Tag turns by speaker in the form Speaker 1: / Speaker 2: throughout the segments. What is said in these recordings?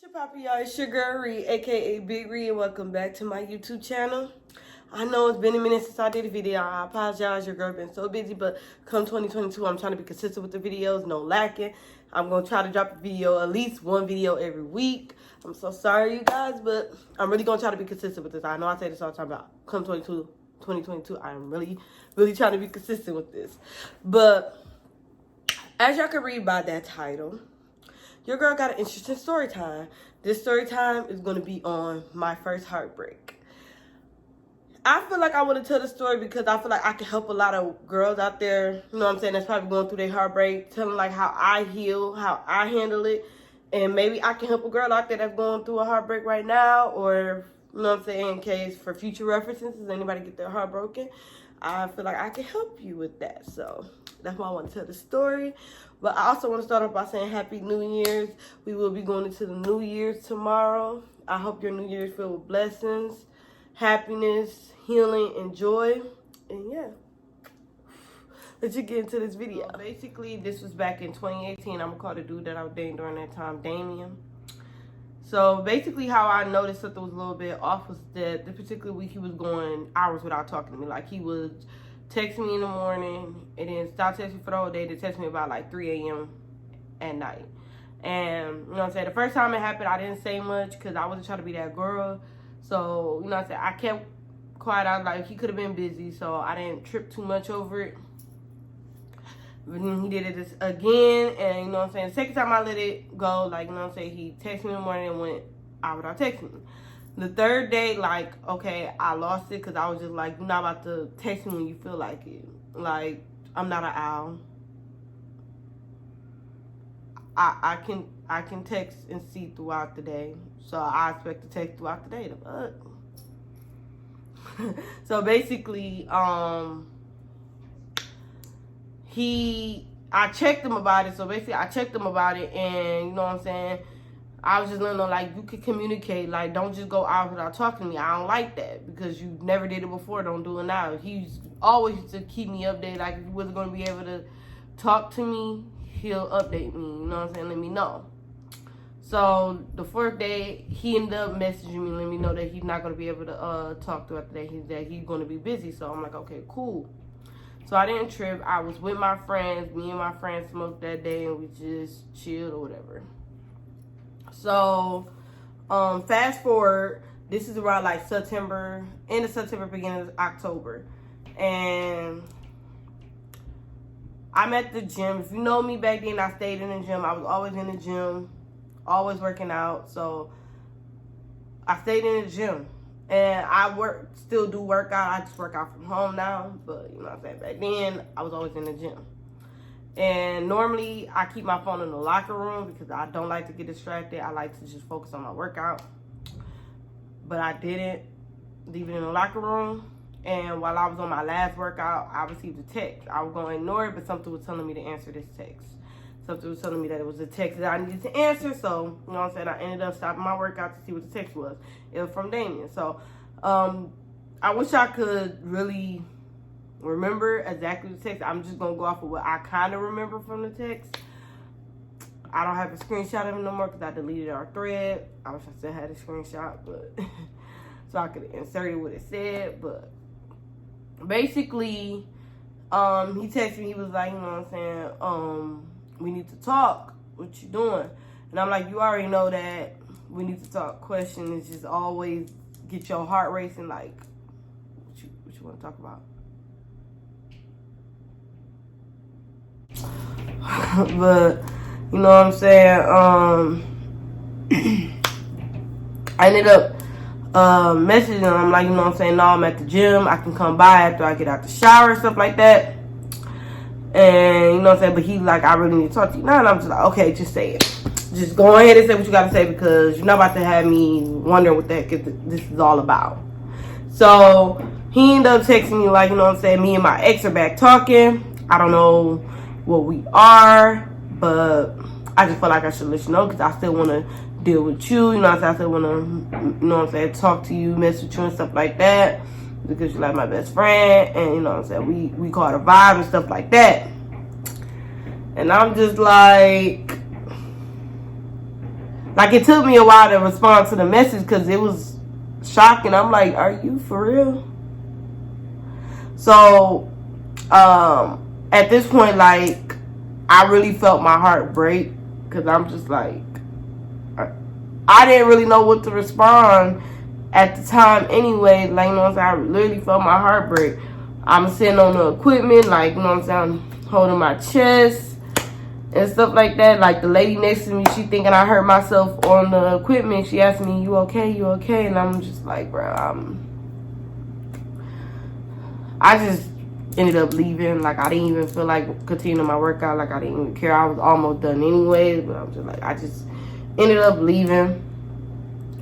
Speaker 1: What's your poppy, y'all? It's your girl Ree, aka Big Ree, and welcome back to my YouTube channel. I know it's been a minute since I did a video. I apologize, your girl been so busy, but come 2022, I'm trying to be consistent with the videos, no lacking. I'm gonna try to drop a video, at least one video every week. I'm so sorry, you guys, but I'm really gonna try to be consistent with this. I know I say this all the time about come 2022, I'm really trying to be consistent with this. But as y'all can read by that title, your girl got an interesting story time. This story time is going to be on my first heartbreak. I feel like I want to tell the story because I feel like I can help a lot of girls out there, you know what I'm saying, that's probably going through their heartbreak, telling like how I heal, how I handle it, and maybe I can help a girl out there that's going through a heartbreak right now, or, you know what I'm saying, in case for future references, does anybody get their heart broken, I feel like I can help you with that. So that's why I want to tell the story. But I also want to start off by saying Happy New Year's. We will be going into the New Year's tomorrow. I hope your New Year's filled with blessings, happiness, healing, and joy. And yeah, let's get into this video. Basically, this was back in 2018. I'm going to call the dude that I was dating during that time, Damien. So basically how I noticed something was a little bit off was that this particular week he was going hours without talking to me. Like he was texting me in the morning and then stop texting me for the whole day to text me about like 3 a.m. at night. And, you know what I'm saying, the first time it happened, I didn't say much because I wasn't trying to be that girl. So, you know what I'm saying, I kept quiet. I was like, he could have been busy, so I didn't trip too much over it. But then he did it again, and, you know what I'm saying, the second time I let it go, like, you know what I'm saying, he texted me in the morning and went out without texting me. The third day, like, okay, I lost it because I was just like, you're not about to text me when you feel like it. Like, I'm not an owl. I can text and see throughout the day. So I expect to text throughout the day. So basically, I checked him about it. So basically, I checked him about it, and you know what I'm saying, I was just letting him know, like, you can communicate. Like, don't just go out without talking to me. I don't like that because you never did it before. Don't do it now. He's always used to keep me updated. Like, if he wasn't going to be able to talk to me, he'll update me. You know what I'm saying? Let me know. So the fourth day, he ended up messaging me, letting me know that he's not going to be able to talk throughout the day. That he's going to be busy. So I'm like, okay, cool. So I didn't trip. I was with my friends. Me and my friends smoked that day, and we just chilled or whatever. So, fast forward, this is around like September, end of September, beginning of October. And I'm at the gym. If you know me back then, I stayed in the gym. I was always in the gym, always working out. So, I stayed in the gym. And I still do workout. I just work out from home now. But, you know what I'm saying, back then, I was always in the gym. And normally, I keep my phone in the locker room because I don't like to get distracted. I like to just focus on my workout. But I didn't leave it in the locker room. And while I was on my last workout, I received a text. I was going to ignore it, but something was telling me to answer this text. Something was telling me that it was a text that I needed to answer. So, you know what I'm saying, I ended up stopping my workout to see what the text was. It was from Damien. So, I wish I could really remember exactly the text. I'm just going to go off of what I kind of remember from the text. I don't have a screenshot of it no more because I deleted our thread. I wish I still had a screenshot, but so I could insert what it said. But basically, he texted me. He was like, you know what I'm saying, we need to talk. What you doing? And I'm like, you already know that we need to talk. Question is just always get your heart racing. Like, what you want to talk about? But you know what I'm saying, I ended up messaging him. I'm like, you know what I'm saying, no, I'm at the gym, I can come by after I get out the shower and stuff like that. And you know what I'm saying, but he's like, I really need to talk to you now. And I'm just like, okay, just say it. Just go ahead and say what you gotta say because you're not about to have me wondering what the heck this is all about. So he ended up texting me like, you know what I'm saying, me and my ex are back talking. I don't know what we are, but I just feel like I should let you know because I still want to deal with you. You know what I'm saying? I still want to, you know what I'm saying, talk to you, mess with you and stuff like that because you're like my best friend. And you know what I'm saying? We call it a vibe and stuff like that. And I'm just like, Like, it took me a while to respond to the message because it was shocking. I'm like, are you for real? So, at this point, like, I really felt my heart break because I'm just like, I didn't really know what to respond at the time anyway. Like, you know what I'm saying? I literally felt my heart break. I'm sitting on the equipment, like, you know what I'm saying, holding my chest and stuff like that. Like, the lady next to me, she thinking I hurt myself on the equipment. She asked me, you okay? You okay? And I'm just like, bro, I just ended up leaving. Like, I didn't even feel like continuing my workout. Like, I didn't even care. I was almost done anyway. But I'm just like, I just ended up leaving.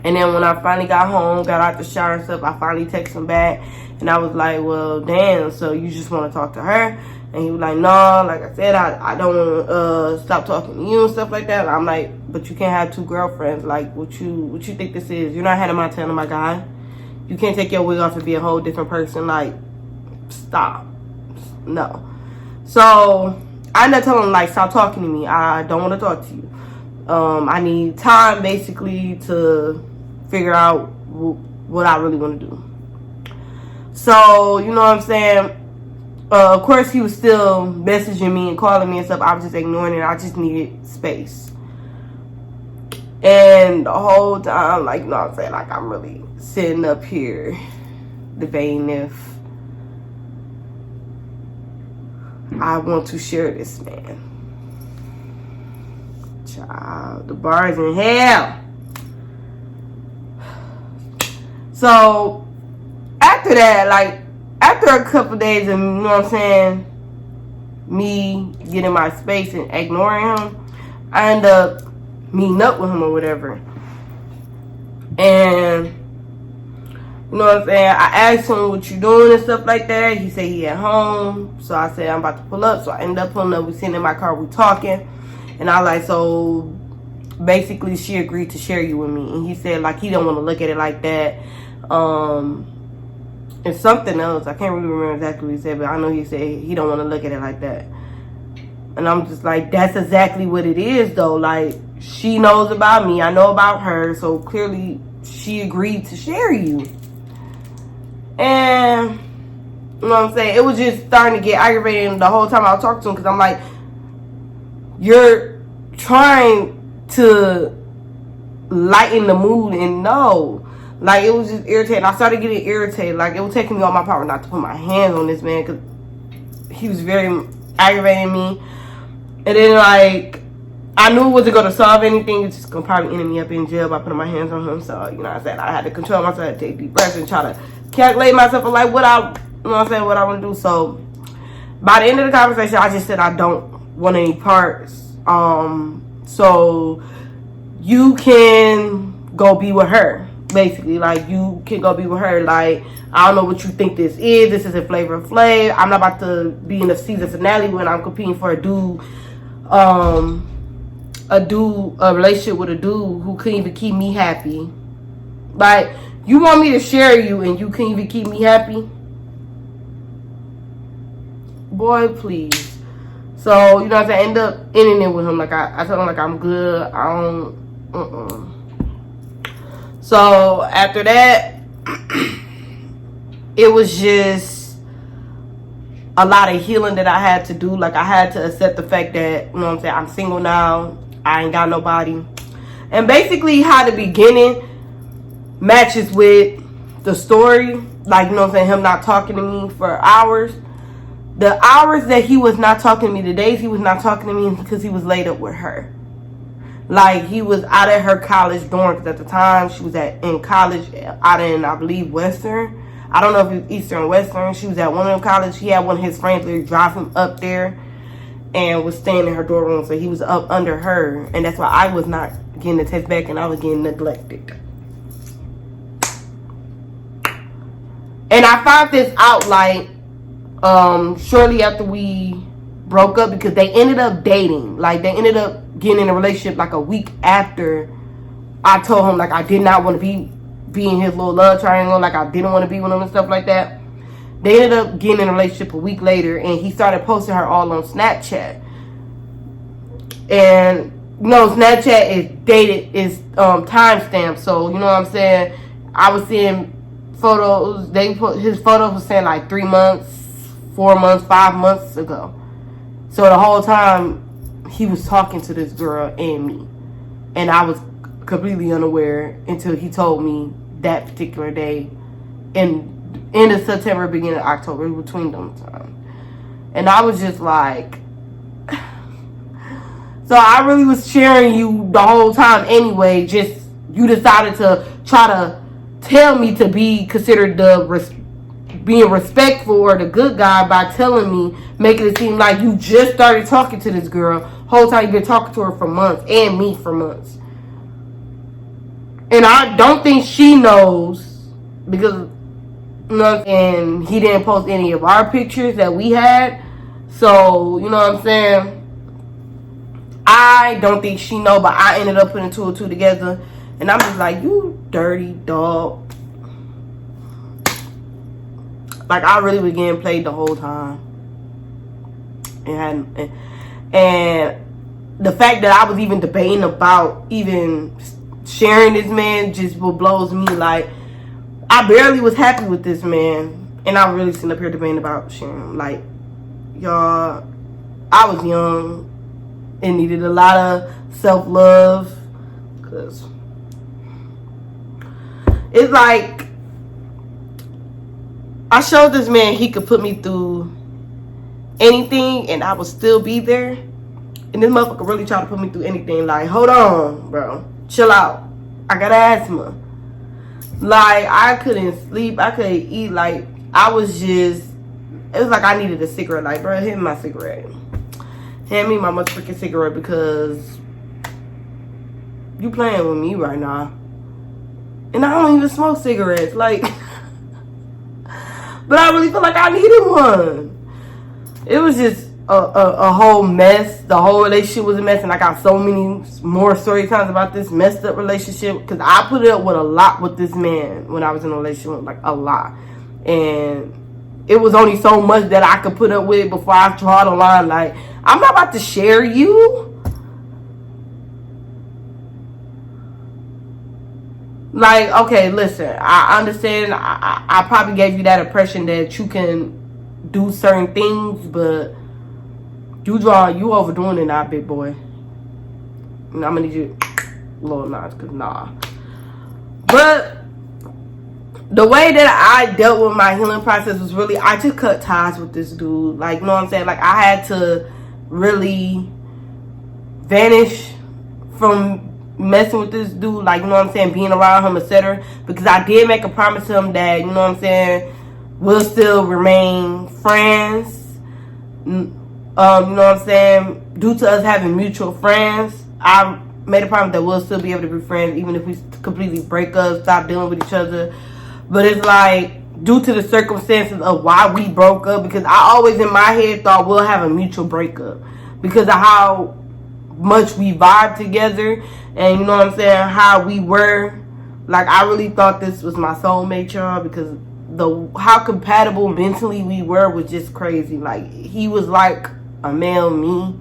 Speaker 1: And then when I finally got home, got out the shower and stuff, I finally texted him back. And I was like, well, damn, so you just want to talk to her? And he was like, no, like I said, I don't want to stop talking to you and stuff like that. And I'm like, but you can't have two girlfriends. Like, what you think this is? You're not Hannah Montana, my guy. You can't take your wig off and be a whole different person. Like, stop. No. So I ended up telling him, like, stop talking to me. I don't want to talk to you. I need time, basically, to figure out what I really want to do. So, you know what I'm saying? Of course, he was still messaging me and calling me and stuff. I was just ignoring it. I just needed space. And the whole time, like, you know what I'm saying? Like, I'm really sitting up here debating if I want to share this man. Child, the bar is in hell. So, after that, like, after a couple days of, you know what I'm saying, me getting my space and ignoring him, I end up meeting up with him or whatever. And, you know what I'm saying, I asked him what you doing and stuff like that. He said he at home. So I said I'm about to pull up. So I ended up pulling up. We sitting in my car, we talking. And I like, so basically she agreed to share you with me. And he said, like, he don't want to look at it like that. And something else, I can't really remember exactly what he said, but I know he said he don't want to look at it like that. And I'm just like, that's exactly what it is, though. Like, she knows about me, I know about her, so clearly she agreed to share you. And, you know what I'm saying, it was just starting to get aggravating the whole time I was talking to him, because I'm like, you're trying to lighten the mood, and no. Like, it was just irritating. I started getting irritated. Like, it was taking me all my power not to put my hands on this man because he was very aggravating me. And then, like, I knew it wasn't going to solve anything. It's just going to probably end me up in jail by putting my hands on him. So, you know what I'm saying? I had to control myself, I had to take deep breaths and try to calculate myself of, like, what I want to do. So, by the end of the conversation, I just said I don't want any parts. So, you can go be with her. Basically, like, you can go be with her. Like, I don't know what you think this is. This isn't Flavor Flav. I'm not about to be in the season finale when I'm competing for a relationship with a dude who couldn't even keep me happy. Like, you want me to share you and you can't even keep me happy? Boy, please. So, you know what I'm saying? I end up ending it with him. Like, I told him, like, I'm good. I don't, So, after that, it was just a lot of healing that I had to do. Like, I had to accept the fact that, you know what I'm saying, I'm single now. I ain't got nobody. And basically how the beginning matches with the story. Like, you know what I'm saying, him not talking to me for hours. The hours that he was not talking to me, the days he was not talking to me, because he was laid up with her. Like, he was out at her college dorm, because at the time she was in college out in, I believe, Western. I don't know if it was Eastern or Western. She was at one of them colleges. He had one of his friends literally drive him up there and was staying in her dorm room. So he was up under her. And that's why I was not getting the text back and I was getting neglected. And I found this out, like, shortly after we broke up, because they ended up dating. Like, they ended up getting in a relationship like a week after I told him, like, I did not want to be in his little love triangle. Like, I didn't want to be with him and stuff like that. They ended up getting in a relationship a week later, and he started posting her all on Snapchat. And no, Snapchat is dated, is timestamped. So you know what I'm saying. I was seeing photos. They put his photos was saying like 3 months, 4 months, 5 months ago. So the whole time he was talking to this girl and me, and I was completely unaware until he told me that particular day in end of September, beginning of October, between them times. And I was just like, so I really was cheering you the whole time anyway. Just you decided to try to tell me to be considered being respectful or the good guy by telling me, making it seem like you just started talking to this girl. Whole time you've been talking to her for months, and me for months. And I don't think she knows, because you know, and he didn't post any of our pictures that we had. So you know what I'm saying. I don't think she know, but I ended up putting 2 and 2 together, and I'm just like, you dirty dog. Like, I really was getting played the whole time, and the fact that I was even debating about even sharing this man just what blows me. Like, I barely was happy with this man, and I really sitting up here debating about sharing him. Like, y'all, I was young and needed a lot of self-love, because it's like I showed this man he could put me through anything and I would still be there, and this motherfucker really tried to put me through anything. Like, hold on, bro, chill out, I got asthma. Like, I couldn't sleep, I couldn't eat. Like, I was just, it was like I needed a cigarette. Like, bro, hand me my cigarette. Hand me my motherfucking cigarette, because you playing with me right now. And I don't even smoke cigarettes. Like, but I really feel like I needed one. It was just a whole mess. The whole relationship was a mess, and I got so many more story times about this messed up relationship, because I put up with a lot with this man when I was in a relationship, like a lot. And it was only so much that I could put up with before I draw the line. Like, I'm not about to share you. Like, okay, listen, I understand. I probably gave you that impression that you can do certain things, but you overdoing it now, big boy. And I'm gonna need you a little notch, cause nah. But the way that I dealt with my healing process was really, I just cut ties with this dude. Like, you know what I'm saying? Like, I had to really vanish from messing with this dude, like, you know what I'm saying, being around him, etc. Because I did make a promise to him that, you know what I'm saying, we'll still remain friends. You know what I'm saying, due to us having mutual friends, I made a promise that we'll still be able to be friends even if we completely break up, stop dealing with each other. But it's like, due to the circumstances of why we broke up, because I always in my head thought we'll have a mutual breakup because of how much we vibe together, and you know what I'm saying, how we were. Like, I really thought this was my soulmate, y'all, because how compatible mentally we were was just crazy. Like, he was like a male me,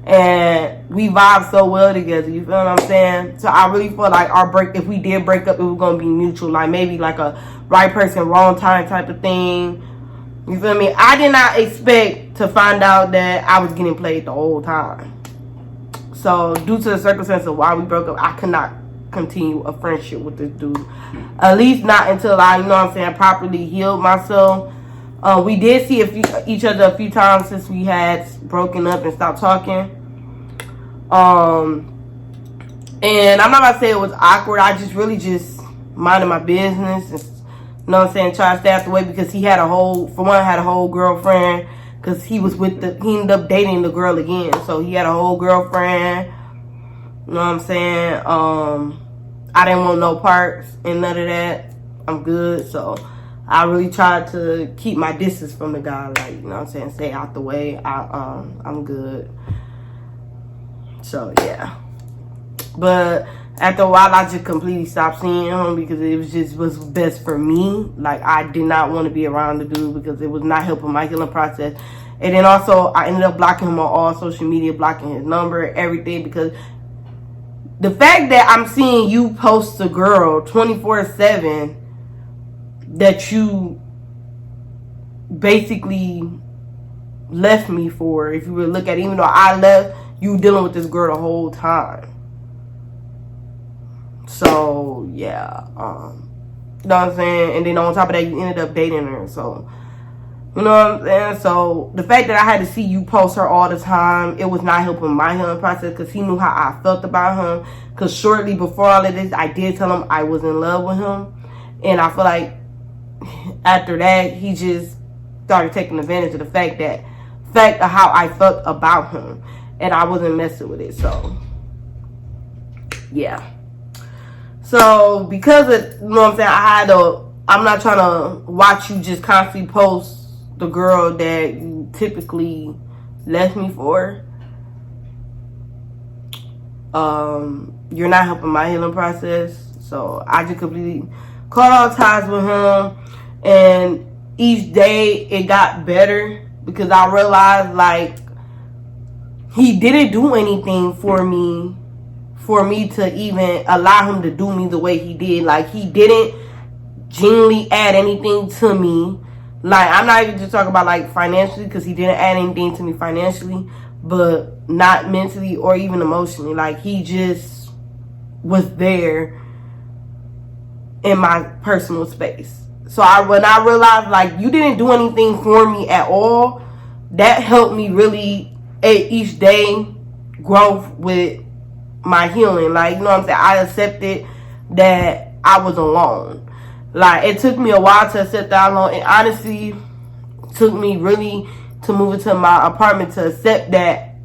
Speaker 1: and we vibe so well together, you feel what I'm saying? So I really feel like if we did break up, it was gonna be mutual, like maybe like a right person, wrong time type of thing. You feel me? I did not expect to find out that I was getting played the whole time. So due to the circumstances of why we broke up, I could not continue a friendship with this dude. At least not until I, you know what I'm saying, properly healed myself. We did see each other a few times since we had broken up and stopped talking. And I'm not about to say it was awkward. I just really just minded my business. And, you know what I'm saying, try to stay out the way, because he had a whole girlfriend, because he ended up dating the girl again. So he had a whole girlfriend. You know what I'm saying? I didn't want no parts and none of that. I'm good. So I really tried to keep my distance from the guy. Like, you know what I'm saying? Stay out the way. I'm good. So, yeah. But after a while, I just completely stopped seeing him because it was best for me. Like, I did not want to be around the dude because it was not helping my healing process. And then also, I ended up blocking him on all social media, blocking his number, everything, because the fact that I'm seeing you post a girl 24/7 that you basically left me for, if you would look at it, even though I left, you dealing with this girl the whole time. So, yeah. You know what I'm saying? And then on top of that, you ended up dating her. So, you know what I'm saying? So, the fact that I had to see you post her all the time, it was not helping my healing process, because he knew how I felt about him. Because shortly before all of this, I did tell him I was in love with him. And I feel like after that, he just started taking advantage of the fact of how I felt about him. And I wasn't messing with it. So, yeah. So, because of, you know what I'm saying, I'm not trying to watch you just constantly post the girl that you typically left me for. You're not helping my healing process. So, I just completely cut all ties with him. And each day, it got better. Because I realized, like, he didn't do anything for me to even allow him to do me the way he did. Like, he didn't genuinely add anything to me. Like, I'm not even just talking about, like, financially, because he didn't add anything to me financially, but not mentally or even emotionally. Like, he just was there in my personal space. So, when I realized, like, you didn't do anything for me at all, that helped me really, each day, grow with my healing. Like, you know what I'm saying? I accepted that I was alone. Like, it took me a while to accept that I'm alone. It honestly took me really to move into my apartment to accept that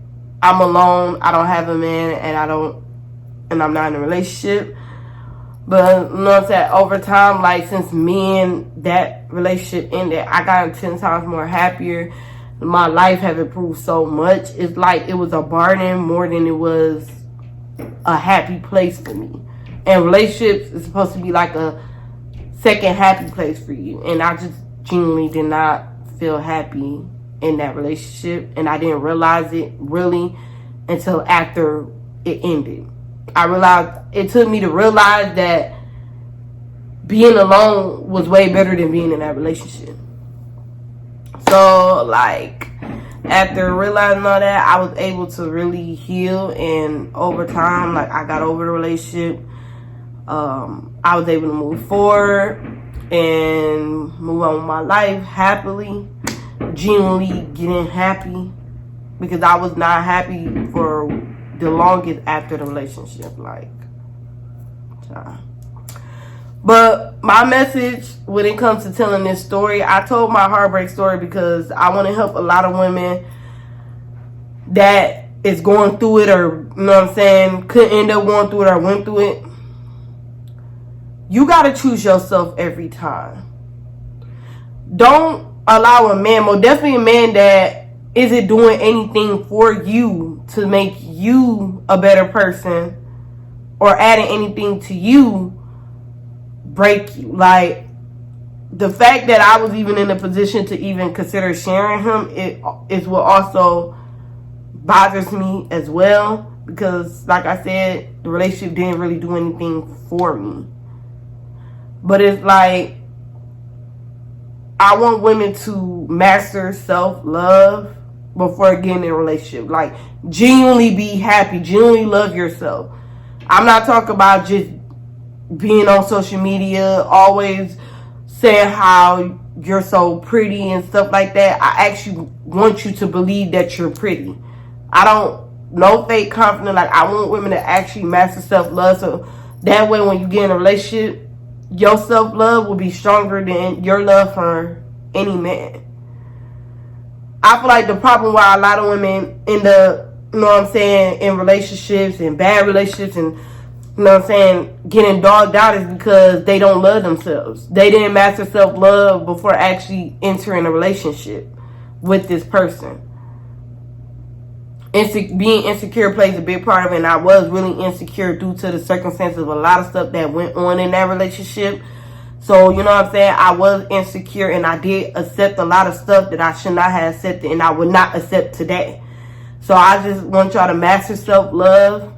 Speaker 1: I'm alone, I don't have a man, and I'm not in a relationship. But, you know what I'm saying? Over time, like, since me and that relationship ended, I got 10 times more happier. My life have improved so much. It's like it was a burden more than it was a happy place for me. And relationships is supposed to be like a second happy place for you. And I just genuinely did not feel happy in that relationship. And I didn't realize it really until after it ended. I realized, it took me to realize that being alone was way better than being in that relationship. So, like, after realizing all that, I was able to really heal. And over time, like, I got over the relationship. I was able to move forward and move on with my life happily, genuinely getting happy, because I was not happy for the longest after the relationship. Like, but my message when it comes to telling this story, I told my heartbreak story because I want to help a lot of women that is going through it, or, you know what I'm saying, could end up going through it or went through it. You got to choose yourself every time. Don't allow a man, well, definitely a man that isn't doing anything for you to make you a better person or adding anything to you, break you. Like, the fact that I was even in a position to even consider sharing him, it is what also bothers me as well, because, like I said, the relationship didn't really do anything for me. But it's like, I want women to master self-love before getting in a relationship. Like, genuinely be happy, genuinely love yourself. I'm not talking about just being on social media, always saying how you're so pretty and stuff like that. I actually want you to believe that you're pretty. I don't, no fake confidence. Like, I want women to actually master self-love, so that way when you get in a relationship, your self-love will be stronger than your love for any man. I feel like the problem why a lot of women end up, you know what I'm saying, in relationships and bad relationships and, you know what I'm saying, getting dogged out is because they don't love themselves. They didn't master self-love before actually entering a relationship with this person. Being insecure plays a big part of it, and I was really insecure due to the circumstances of a lot of stuff that went on in that relationship. So, you know what I'm saying? I was insecure and I did accept a lot of stuff that I should not have accepted and I would not accept today. So I just want y'all to master self-love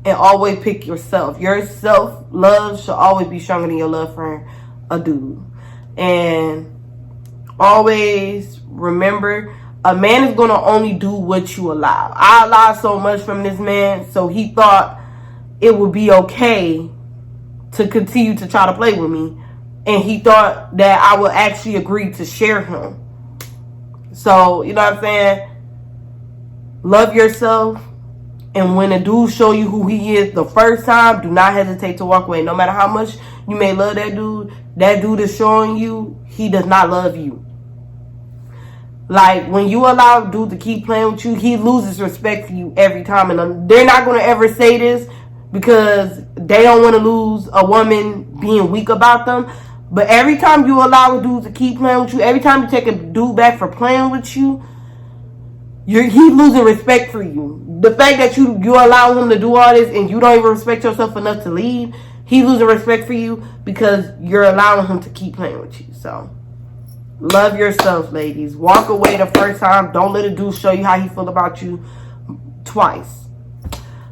Speaker 1: and always pick yourself. Your self-love should always be stronger than your love for a dude. And always remember, a man is going to only do what you allow. I allowed so much from this man, so he thought it would be okay to continue to try to play with me. And he thought that I would actually agree to share him. So, you know what I'm saying? Love yourself. And when a dude show you who he is the first time, do not hesitate to walk away. No matter how much you may love that dude is showing you he does not love you. Like, when you allow a dude to keep playing with you, he loses respect for you every time. And they're not going to ever say this because they don't want to lose a woman being weak about them. But every time you allow a dude to keep playing with you, every time you take a dude back for playing with you, he's losing respect for you. The fact that you allow him to do all this and you don't even respect yourself enough to leave, he's losing respect for you because you're allowing him to keep playing with you. So, love yourself, ladies. Walk away the first time. Don't let a dude show you how he feel about you twice.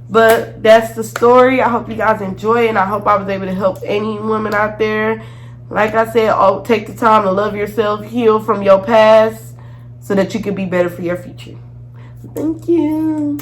Speaker 1: But that's the story. I hope you guys enjoy it, and I hope I was able to help any woman out there. Like I said, take the time to love yourself, heal from your past, so that you can be better for your future. Thank you.